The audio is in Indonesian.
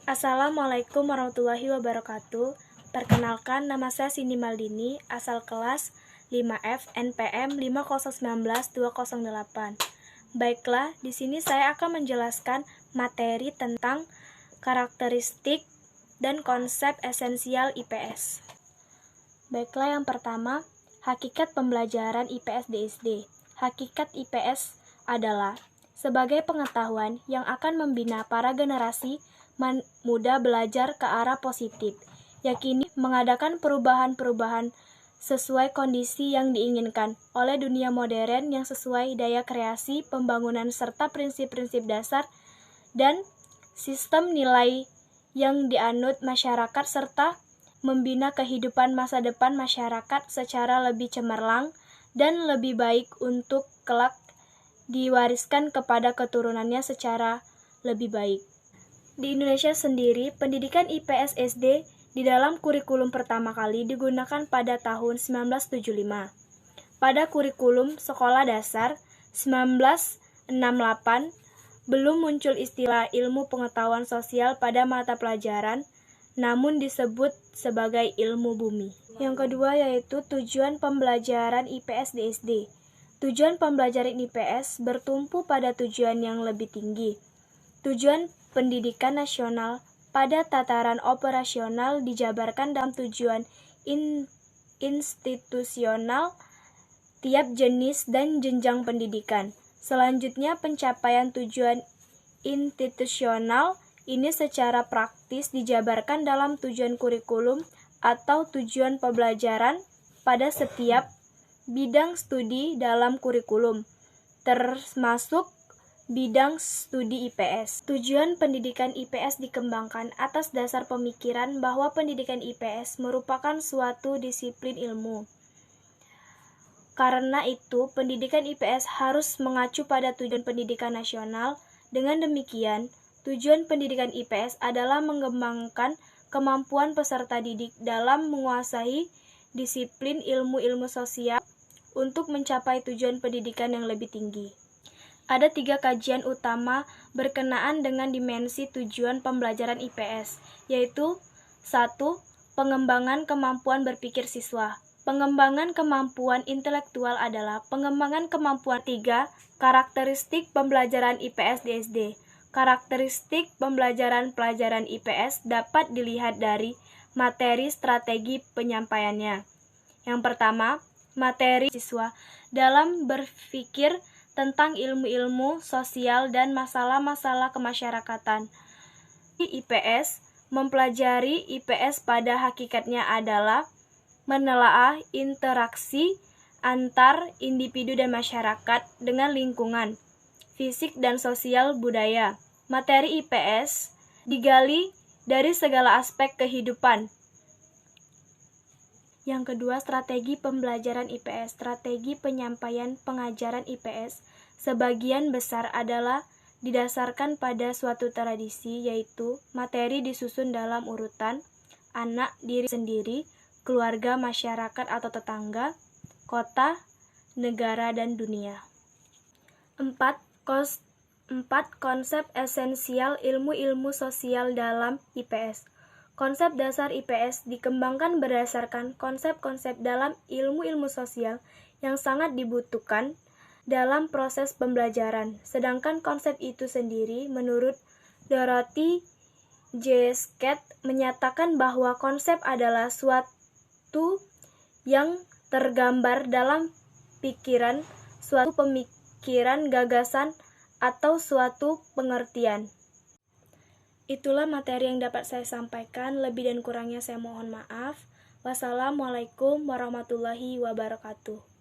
Assalamualaikum warahmatullahi wabarakatuh. Perkenalkan, nama saya Cindy Maldini, asal kelas 5F NPM 5019208. Baiklah, di sini saya akan menjelaskan materi tentang karakteristik dan konsep esensial IPS. Baiklah, yang pertama, hakikat pembelajaran IPS di SD. Hakikat IPS adalah sebagai pengetahuan yang akan membina para generasi muda belajar ke arah positif, yakini mengadakan perubahan-perubahan sesuai kondisi yang diinginkan oleh dunia modern yang sesuai daya kreasi, pembangunan serta prinsip-prinsip dasar dan sistem nilai yang dianut masyarakat serta membina kehidupan masa depan masyarakat secara lebih cemerlang dan lebih baik untuk kelak diwariskan kepada keturunannya secara lebih baik. Di Indonesia sendiri, pendidikan IPS SD di dalam kurikulum pertama kali digunakan pada tahun 1975. Pada kurikulum sekolah dasar 1968, belum muncul istilah ilmu pengetahuan sosial pada mata pelajaran, namun disebut sebagai ilmu bumi. Yang kedua yaitu tujuan pembelajaran IPS di SD. Tujuan pembelajaran IPS bertumpu pada tujuan yang lebih tinggi. Tujuan pendidikan nasional pada tataran operasional dijabarkan dalam tujuan institusional tiap jenis dan jenjang pendidikan. Selanjutnya, pencapaian tujuan institusional ini secara praktis dijabarkan dalam tujuan kurikulum atau tujuan pembelajaran pada setiap bidang studi dalam kurikulum, termasuk bidang studi IPS. Tujuan pendidikan IPS dikembangkan atas dasar pemikiran bahwa pendidikan IPS merupakan suatu disiplin ilmu. Karena itu, pendidikan IPS harus mengacu pada tujuan pendidikan nasional. Dengan demikian, tujuan pendidikan IPS adalah mengembangkan kemampuan peserta didik dalam menguasai disiplin ilmu-ilmu sosial untuk mencapai tujuan pendidikan yang lebih tinggi. Ada 3 kajian utama berkenaan dengan dimensi tujuan pembelajaran IPS, yaitu 1. Pengembangan kemampuan berpikir siswa. Pengembangan kemampuan intelektual adalah pengembangan kemampuan 3. Karakteristik pembelajaran IPS di SD. Karakteristik pembelajaran pelajaran IPS dapat dilihat dari materi strategi penyampaiannya. Yang pertama, materi siswa dalam berpikir tentang ilmu-ilmu sosial dan masalah-masalah kemasyarakatan. IPS mempelajari IPS pada hakikatnya adalah menelaah interaksi antar individu dan masyarakat dengan lingkungan, fisik dan sosial budaya. Materi IPS digali dari segala aspek kehidupan. Yang kedua, strategi pembelajaran IPS. Strategi penyampaian pengajaran IPS sebagian besar adalah didasarkan pada suatu tradisi, yaitu materi disusun dalam urutan anak, diri sendiri, keluarga, masyarakat atau tetangga, kota, negara, dan dunia. 4. Konsep esensial ilmu-ilmu sosial dalam IPS. Konsep dasar IPS dikembangkan berdasarkan konsep-konsep dalam ilmu-ilmu sosial yang sangat dibutuhkan dalam proses pembelajaran. Sedangkan konsep itu sendiri menurut Dorothy J. Scott menyatakan bahwa konsep adalah suatu yang tergambar dalam pikiran, suatu pemikiran, gagasan, atau suatu pengertian. Itulah materi yang dapat saya sampaikan, lebih dan kurangnya saya mohon maaf. Wassalamualaikum warahmatullahi wabarakatuh.